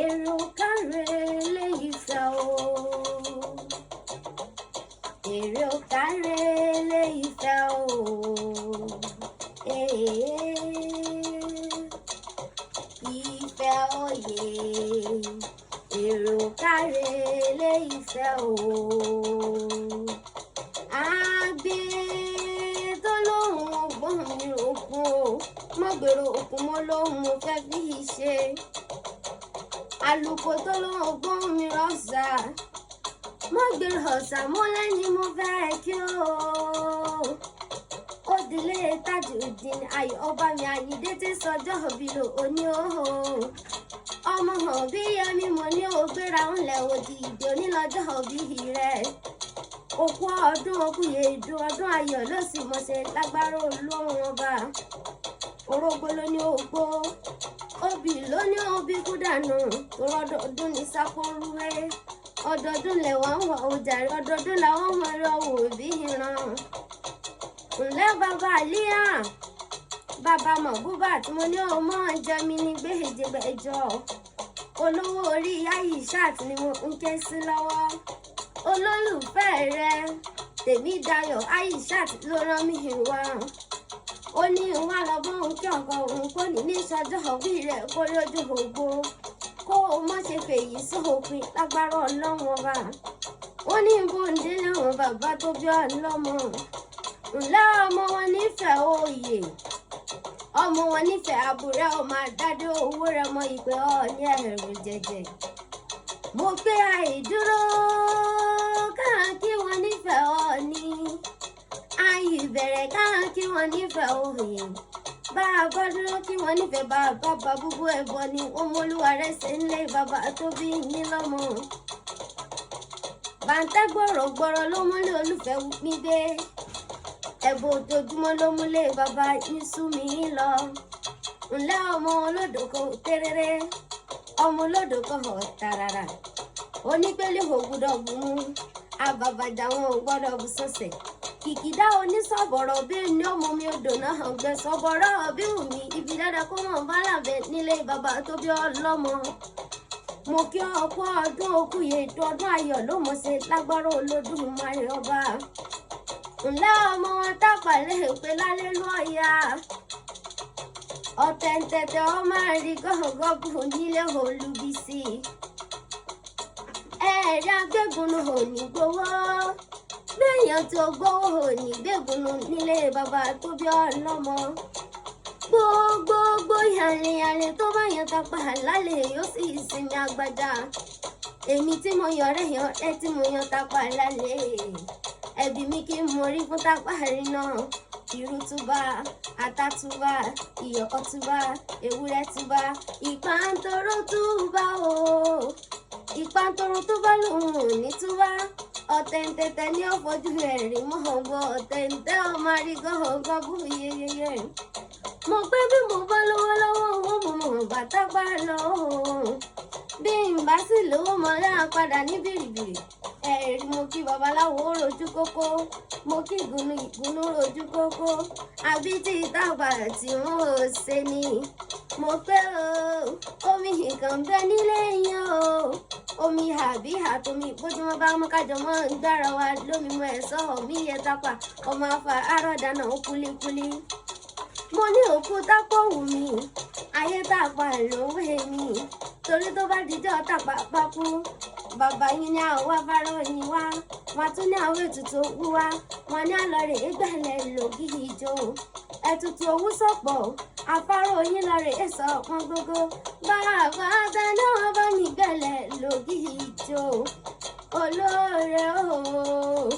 èrò káre léyìí fẹ́ o èrò káre léyìí fẹ́ o ìfẹ́ òye èrò káre léyìí fẹ́ o àgbẹ̀ tó lóhùn ọgbọ́n mi òkun o mo gbèrò òkun mo lóhùn mo fẹ́ fi ṣe àlùkò tó lóhùn ọgbọ́n mi rọ̀ṣà mo gbèrò ọ̀sà mo lẹ́ni mo fẹ́ kí o ó dilé Tajudeen Ayọ̀ ọba mi Àyìndé tí sọjọ́ òbí lò ó ní òhò ọmọ hàn bí yẹmi mo ní o gbéra ńlẹ̀ òdì ìdè onílọ́jọ́ òbí rẹ̀ òkú ọdún okùnye ìdún ọdún ayọ̀ ló sì mọ̀ ṣe lágbára Ọlọ́run ọba orógbó ló ní ògbó obì ló ní òbí kú dànù ọdọọdún ní sákórúwé ọdọọdún lẹ̀wọ̀n wà ọjàre ọdọọdún làwọn ọmọ ẹ̀rọ wò bí ìran ńlẹ́ bàbá àlíyà bàbá mọ̀búbà tí mo ní ọmọ ẹ̀jẹ̀ mi ní gbèjègbèjọ olówó orí Aishat ni mo ń ké sí lọ́wọ́ olólùfẹ́ rẹ Tèmídayọ̀ Aishat ló rán mi wá ó ní wá lọ bọ́ òun kí ọkọ òun kò ní ní sọjọ́ òbí rẹ̀ kó lójú ògbó kó o má ṣe fèyí sí òpin lágbára Ọlọ́run ọba ó ní bóńdé láwọn bàbá tó bí ọlọ́mọ ńlá ọmọ wọn nífẹ̀ẹ́ òye ọmọ wọn nífẹ̀ẹ́ àbúrẹ́ ọmọ àdádé owó rẹ mọ ìpè ọ̀ọ́ni ẹ̀rù jẹjẹ mo pé àìdúró káà kí wọn nífẹ̀ẹ́ ọ̀ọ́ni àìbẹ̀rẹ̀ káà kí wọn nífẹ̀ẹ́ òye bá a bá dúró kí wọn nífẹ̀ẹ́ bàbá búbú ẹ̀bọ ni ọmọlúwa rẹ̀ ṣe ń lé bàbá tó bí yín lọ́mọ bàǹtẹ́ gbọ̀rọ̀gbọ̀rọ̀ ló múlẹ̀ olùfẹ́ mi dé ẹ̀bùn ojoojúmọ́ ló múlẹ̀ bàbá yín sú mi lọ ńlẹ́ ọmọ olódò kan tẹ́rẹ́rẹ́ ọmọ olódò kan hàn tààràrà onípele ò gbọ́dọ̀ bù mú àbàbàjà wọn ò gbọ́dọ̀ bù sọ̀sẹ̀ kìkìdá onísọ̀bọ̀rọ̀ bí ní ọmọ mi odò náà hàn gbẹ sọ̀bọ̀rọ̀ bí wù mí ibi dáadáa kó mọ̀ bá làbẹ̀ nílé bàbá tó bí ọlọ́mọ mo kí ọkọ ọdún okùnye ọdún ayọ̀ ló mọ̀ ṣe lágbára Olódùmarè ọba ńlẹ́ ọmọ wọn tápàlẹ́ pé lálẹ́ lọ́ọ̀yà ọ̀tẹ̀ǹtẹ̀tẹ̀ ọmọ rí gọ́gọ́bù nílé Olúbísí ẹ̀rí agbégunu òní gbowó lẹ́yìn tí ó gbowó òní gbégunu nílé bàbá tó bí ọlọ́mọ gbogbogbò yàlẹ̀yàlẹ̀ tó bá yan tapá lálẹ́ yóò sì sinmi agbada èmi tí mo yàn rẹ̀ yan ẹ tí mo yan tapá lálẹ́ ẹbí mi kí n mọ rí fún tapá rí náà irú túbà ata túbà ìyọ̀kọ̀ túbà ewúrẹ́ túbà ìpàǹtọ̀rọ̀ túbà o ìpàǹtọ̀rọ̀ túbà lòun ò ní túbà ọ̀tẹ̀ǹtẹ̀tẹ̀ ní ọ̀fọ̀jú rẹ̀ rí mọ́ ọ̀bọ ọ̀tẹ̀ǹtẹ̀ ọmọ àrígọ́gọ́ bú yeyeye mo pé bí mo bá lówó lọ́wọ́ owó mo mọ̀ bàtà bá lọ bí n bá sì lówó mọ́ láà padà ní bìrìbìrì ẹ̀rí mo kí babaláwo rojú kókó mo kí ìgúnnú rojú kókó àbí tí ìtàgbà tí wọn ò ṣe ni mo pé o omi nǹkan bẹ nílé yẹn o omi àbí àtomi bójúmọ́ bá mú kájọ mọ́ ń gbára wa lómi mọ́ ẹ̀sọ́ mi yẹ tápà ọmọ afa àròdànà kúlíkúlí mo ní òkú tápọ̀ wù mí ayé tàpá lówó mi torí tó bá dijọ́ tàpá pákú bàbá yín ní àwọn afárá yín wá wọn tún ní àwọn ètùtù owó wá wọn ní àlọrẹ ìgbàlẹ̀ lògì ìjọ ètùtù owó sọ̀pọ̀ afárá yín lọrẹ èso ọpọn gógó bàbá dáná bá mi gbàlẹ̀ lògì ìjọ olóore ooo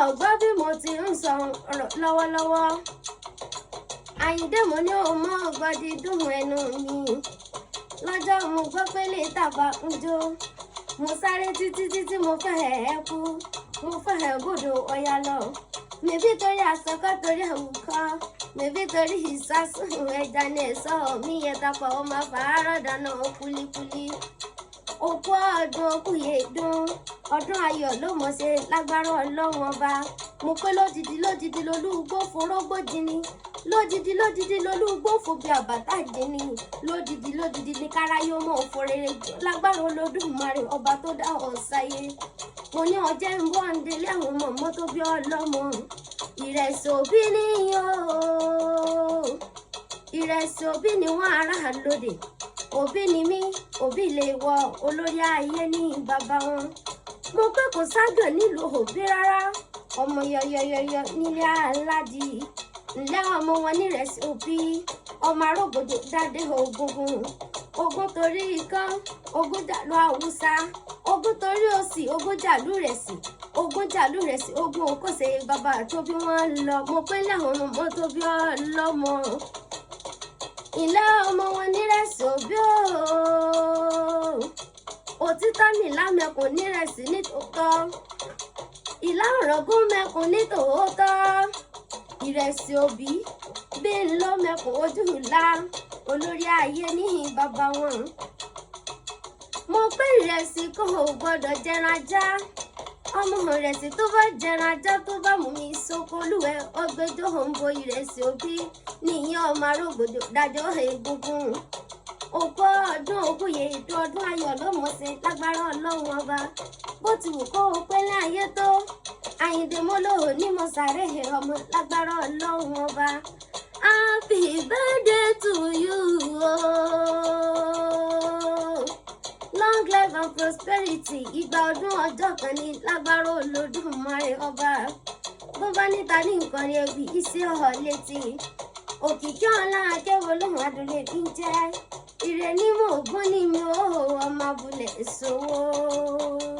ọgbọ́n bí mo ti ń sọ lọ́wọ́lọ́wọ́ Àyìndé mo ní òun mọ́ ọgbọ́n dídùn ẹnu mi lọ́jọ́ mo gbọ́ pé lè tàbá ń jó mo sáré títí mo fẹ́ kú mo fẹ́ gbọ́dọ̀ ọ̀yà lọ mẹ́bí torí àsọkọ́ torí àwùkọ́ mẹ́bí torí ìsásùn ẹja ní ẹ̀sọ́ mi yẹ tapọ̀ ọmọ fàárọ̀ dáná kúlíkúlí òkú ọdún okùnye dún ọdún ayọ̀ ló mọ̀ ṣe lágbára Ọlọ́run ọba mo pé lójijì lolúgbó forógbó jini lódìdí lolúgbòfò bí àbàtà ìdíní lódìdí ní káráyé ọmọ òfòrèrè lágbára Olódùmarè ọba tó dá ọ̀sáyé mo ní ọjẹ́ ń bọ́ ń délé àwọn ọmọ tó bí ọlọ́mọ ìrẹsì òbí níyó ìrẹsì òbí ni wọ́n ará lóde òbí ni mí òbí lè wọ olórí ayé ní bàbá wọn mo pé kò ságàn nílùú òbí rárá ọmọ yọyọyọyọ nílé aládì ńlẹ́ ọmọ wọn nírẹsì òbí ọmọ arógbòdò dáadé ogun torí ikán ogun jàlú Haúsá ogun torí òsì ogun jàlú rẹsì ogun òkòsè bàbá tó bí wọn lọ mo pé láwọn ọmọ tó bí ọlọ́mọ ilé ọmọ wọn nírẹsì òbí òtítọ́ ní lámẹ̀kùn nírẹsì nítòótọ́ ìlà ọ̀rọ̀gún mẹ́kùn nítòótọ́ ìrẹsì òbí bí ń lọ mẹ́kùn ojú ńlá olórí ayé níhìn bàbá wọn mo pé ìrẹsì kò gbọdọ̀ jẹran ajá ọmọ ìrẹsì tó bá jẹran ajá tó bá mú mi sókolúwẹ ọgbẹjọ òǹbọ ìrẹsì òbí nìyẹn ọmọ arógbòdò dájọ́ egungun òkú ọdún òkúyè ètò ọdún ayọ̀ lọ́mọ̀ọ́sẹ̀ lágbára Ọlọ́run ọba bó ti wù kó o pẹ́ láyé tó Àyìndé mọ́lòó ní mo sáré ọmọ lágbára Ọlọ́run ọba happy birthday to you long life and prosperity ìgbà ọdún ọjọ́ kan ní lágbára Olódùmarè ọba bó bá níta ní nǹkan rẹ̀ bí iṣẹ́ ọ̀họ́ létí òkìkí ọ̀la akẹ́wọ̀ lóhùn adúlé bí ń jẹ́ ire ní mò ń gbọ́n ní mi ó ọmọ abúlé ìṣòwò.